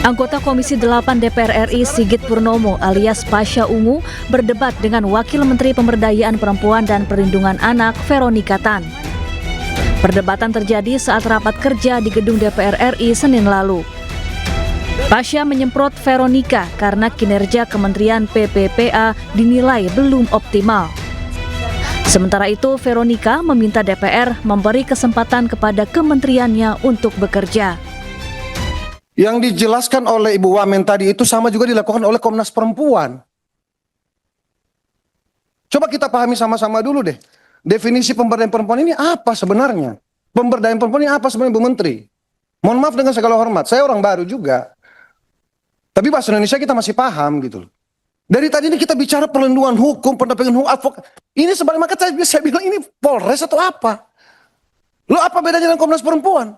Anggota Komisi 8 DPR RI Sigit Purnomo alias Pasha Ungu berdebat dengan Wakil Menteri Pemberdayaan Perempuan dan Perlindungan Anak Veronika Tan. Perdebatan terjadi saat rapat kerja di gedung DPR RI Senin lalu. Pasha menyemprot Veronika karena kinerja Kementerian PPPA dinilai belum optimal. Sementara itu, Veronika meminta DPR memberi kesempatan kepada kementeriannya untuk bekerja. Yang dijelaskan oleh Ibu Wamen tadi itu sama juga dilakukan oleh Komnas Perempuan. Coba kita pahami sama-sama dulu deh. Definisi pemberdayaan perempuan ini apa sebenarnya? Pemberdayaan perempuan ini apa sebenarnya, Bu Menteri? Mohon maaf dengan segala hormat, saya orang baru juga. Tapi bahasa Indonesia kita masih paham gitu loh. Dari tadi ini kita bicara perlindungan hukum, pendampingan hukum, advokat. Ini sebenarnya maka saya bilang ini Polres atau apa? Lo apa bedanya dengan Komnas Perempuan?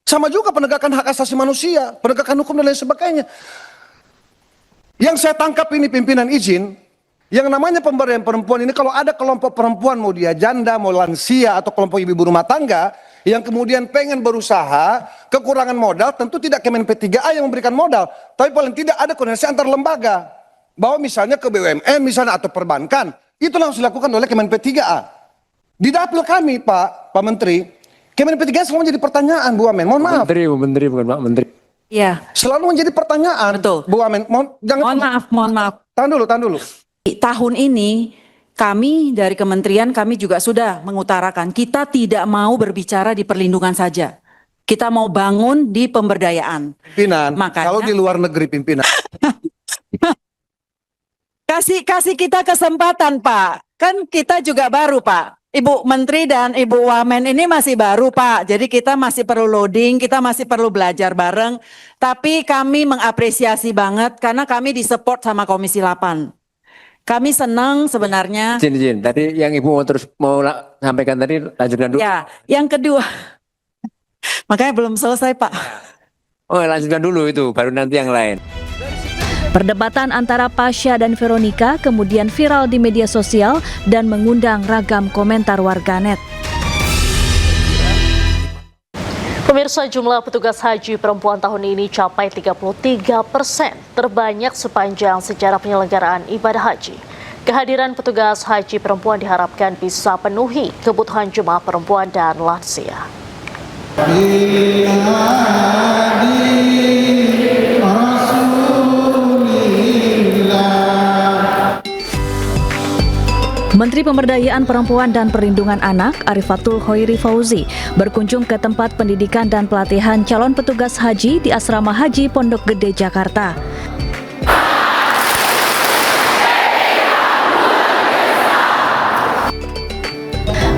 Sama juga penegakan hak asasi manusia, penegakan hukum dan lain sebagainya. Yang saya tangkap ini pimpinan izin, yang namanya pemberdayaan perempuan ini kalau ada kelompok perempuan, mau dia janda, mau lansia, atau kelompok ibu rumah tangga, yang kemudian pengen berusaha, kekurangan modal, tentu tidak Kemen P3A yang memberikan modal, tapi paling tidak ada koordinasi antar lembaga. Bahwa misalnya ke BUMN, misalnya atau perbankan, itu langsung dilakukan oleh Kemen P3A. Di dapil kami, Pak Menteri, Kemen P3A selalu menjadi pertanyaan, Bu Wamen. Mohon maaf. Bu Menteri bukan Pak Menteri. Iya. Selalu menjadi pertanyaan. Betul. Bu Wamen. Mohon maaf. Tahan dulu. Tahun ini kami dari kementerian kami juga sudah mengutarakan kita tidak mau berbicara di perlindungan saja. Kita mau bangun di pemberdayaan. Pimpinan, Makanya, kalau di luar negeri pimpinan. kasih kita kesempatan, Pak. Kan kita juga baru, Pak. Ibu Menteri dan Ibu Wamen ini masih baru, Pak. Jadi kita masih perlu loading, kita masih perlu belajar bareng. Tapi kami mengapresiasi banget karena kami disupport sama Komisi 8. Kami senang sebenarnya. Izin. Tadi yang Ibu mau sampaikan tadi lanjutkan dulu. Ya, yang kedua. Makanya belum selesai, Pak. Oh, lanjutkan dulu itu, baru nanti yang lain. Perdebatan antara Pasha dan Veronika kemudian viral di media sosial dan mengundang ragam komentar warganet. Pemirsa, jumlah petugas haji perempuan tahun ini capai 33%, terbanyak sepanjang sejarah penyelenggaraan ibadah haji. Kehadiran petugas haji perempuan diharapkan bisa penuhi kebutuhan jemaah perempuan dan lansia. Menteri Pemberdayaan Perempuan dan Perlindungan Anak Arifatul Khoiri Fauzi berkunjung ke tempat pendidikan dan pelatihan calon petugas haji di Asrama Haji Pondok Gede, Jakarta.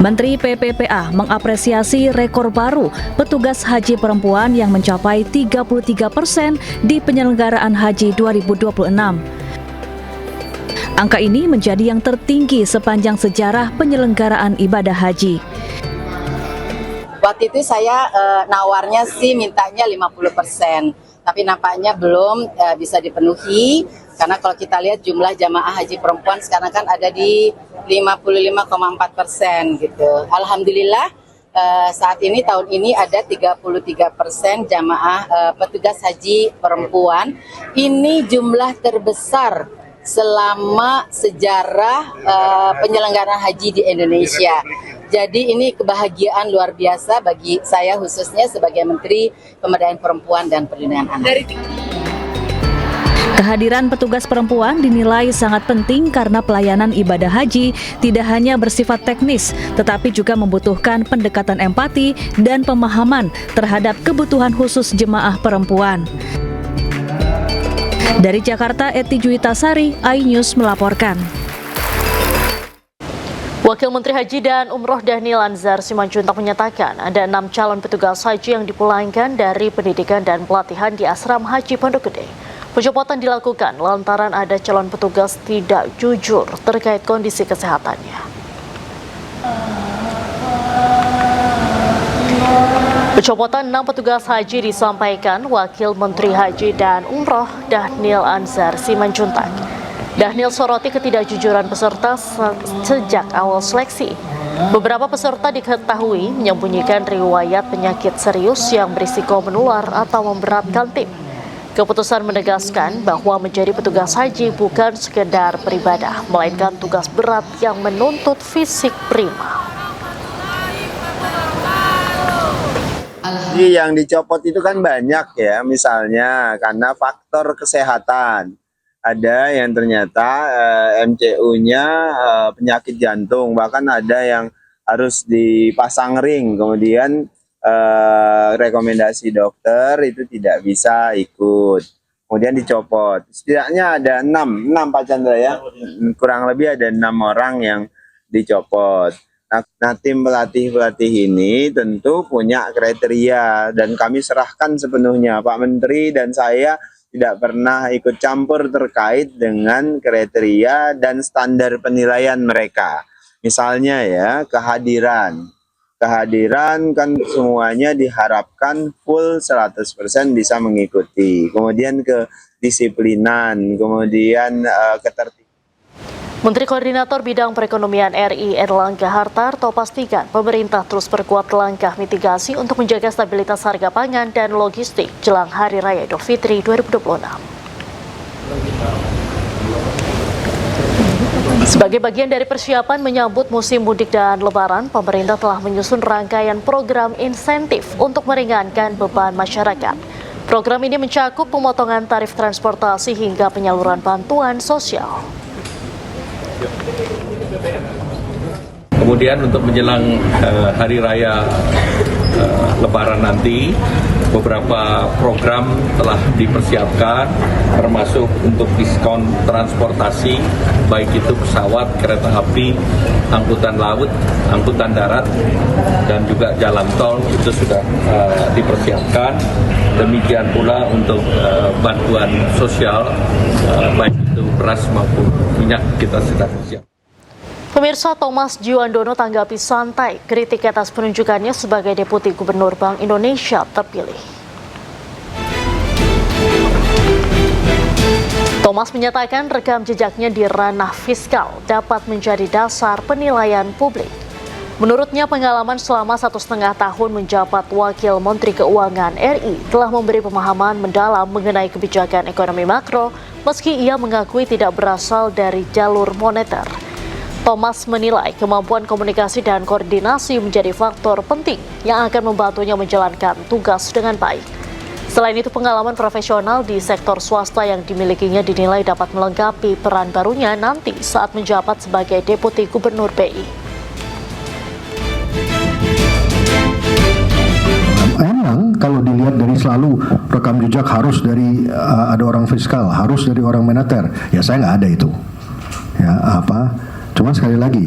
Menteri PPPA mengapresiasi rekor baru petugas haji perempuan yang mencapai 33% di penyelenggaraan haji 2026. Angka ini menjadi yang tertinggi sepanjang sejarah penyelenggaraan ibadah haji. Waktu itu saya nawarnya sih mintanya 50%, tapi nampaknya belum bisa dipenuhi karena kalau kita lihat jumlah jamaah haji perempuan sekarang kan ada di 55,4% gitu. Alhamdulillah saat ini tahun ini ada 33% jamaah petugas haji perempuan. Ini jumlah terbesar selama sejarah penyelenggaraan haji di Indonesia. Jadi ini kebahagiaan luar biasa bagi saya khususnya sebagai Menteri Pemberdayaan Perempuan dan Perlindungan Anak. Kehadiran petugas perempuan dinilai sangat penting karena pelayanan ibadah haji tidak hanya bersifat teknis, tetapi juga membutuhkan pendekatan empati dan pemahaman terhadap kebutuhan khusus jemaah perempuan. Dari Jakarta, Eti Juwitasari, iNews melaporkan. Wakil Menteri Haji dan Umroh Dhanil Anzar Simanjuntak menyatakan ada 6 calon petugas haji yang dipulangkan dari pendidikan dan pelatihan di Asrama Haji Pondok Gede. Pencopotan dilakukan lantaran ada calon petugas tidak jujur terkait kondisi kesehatannya. Pencopotan 6 petugas haji disampaikan Wakil Menteri Haji dan Umroh Dhanil Anzar Simanjuntak. Dhanil soroti ketidakjujuran peserta sejak awal seleksi. Beberapa peserta diketahui menyembunyikan riwayat penyakit serius yang berisiko menular atau memberatkan tim. Keputusan menegaskan bahwa menjadi petugas haji bukan sekedar beribadah, melainkan tugas berat yang menuntut fisik prima. Yang dicopot itu kan banyak ya, misalnya karena faktor kesehatan. Ada yang ternyata MCU-nya penyakit jantung, bahkan ada yang harus dipasang ring, kemudian rekomendasi dokter itu tidak bisa ikut, kemudian dicopot. Setidaknya ada 6 Pak Chandra ya, kurang lebih ada 6 orang yang dicopot. Nah, tim pelatih ini tentu punya kriteria dan kami serahkan sepenuhnya. Pak Menteri dan saya tidak pernah ikut campur terkait dengan kriteria dan standar penilaian mereka. Misalnya ya, kehadiran kan semuanya diharapkan full 100% bisa mengikuti. Kemudian kedisiplinan, kemudian ketertiban. Menteri Koordinator Bidang Perekonomian RI Erlangga Hartarto pastikan pemerintah terus perkuat langkah mitigasi untuk menjaga stabilitas harga pangan dan logistik jelang Hari Raya Idul Fitri 2026. Sebagai bagian dari persiapan menyambut musim mudik dan lebaran, pemerintah telah menyusun rangkaian program insentif untuk meringankan beban masyarakat. Program ini mencakup pemotongan tarif transportasi hingga penyaluran bantuan sosial. Kemudian untuk menjelang Hari Raya Lebaran nanti, beberapa program telah dipersiapkan, termasuk untuk diskon transportasi, baik itu pesawat, kereta api, angkutan laut, angkutan darat, dan juga jalan tol itu sudah dipersiapkan. Demikian pula untuk bantuan sosial, baik itu beras maupun minyak, kita sudah siap. Pemirsa, Thomas Juwandono tanggapi santai kritik atas penunjukannya sebagai Deputi Gubernur Bank Indonesia terpilih. Thomas menyatakan rekam jejaknya di ranah fiskal dapat menjadi dasar penilaian publik. Menurutnya, pengalaman selama 1,5 tahun menjabat Wakil Menteri Keuangan RI telah memberi pemahaman mendalam mengenai kebijakan ekonomi makro, meski ia mengakui tidak berasal dari jalur moneter. Thomas menilai kemampuan komunikasi dan koordinasi menjadi faktor penting yang akan membantunya menjalankan tugas dengan baik. Selain itu, pengalaman profesional di sektor swasta yang dimilikinya dinilai dapat melengkapi peran barunya nanti saat menjabat sebagai Deputi Gubernur BI. Emang kalau dilihat dari selalu rekam jejak harus dari ada orang fiskal, harus dari orang moneter, ya saya nggak ada itu. Ya Cuma sekali lagi,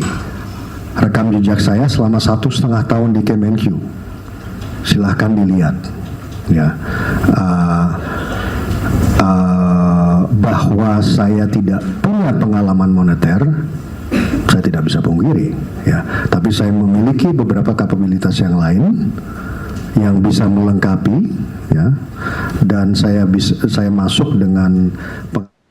rekam jejak saya selama 1,5 tahun di Kemenq, silahkan dilihat. Ya, bahwa saya tidak punya pengalaman moneter, saya tidak bisa pungkiri. Ya, tapi saya memiliki beberapa kapabilitas yang lain yang bisa melengkapi. Ya, dan saya masuk dengan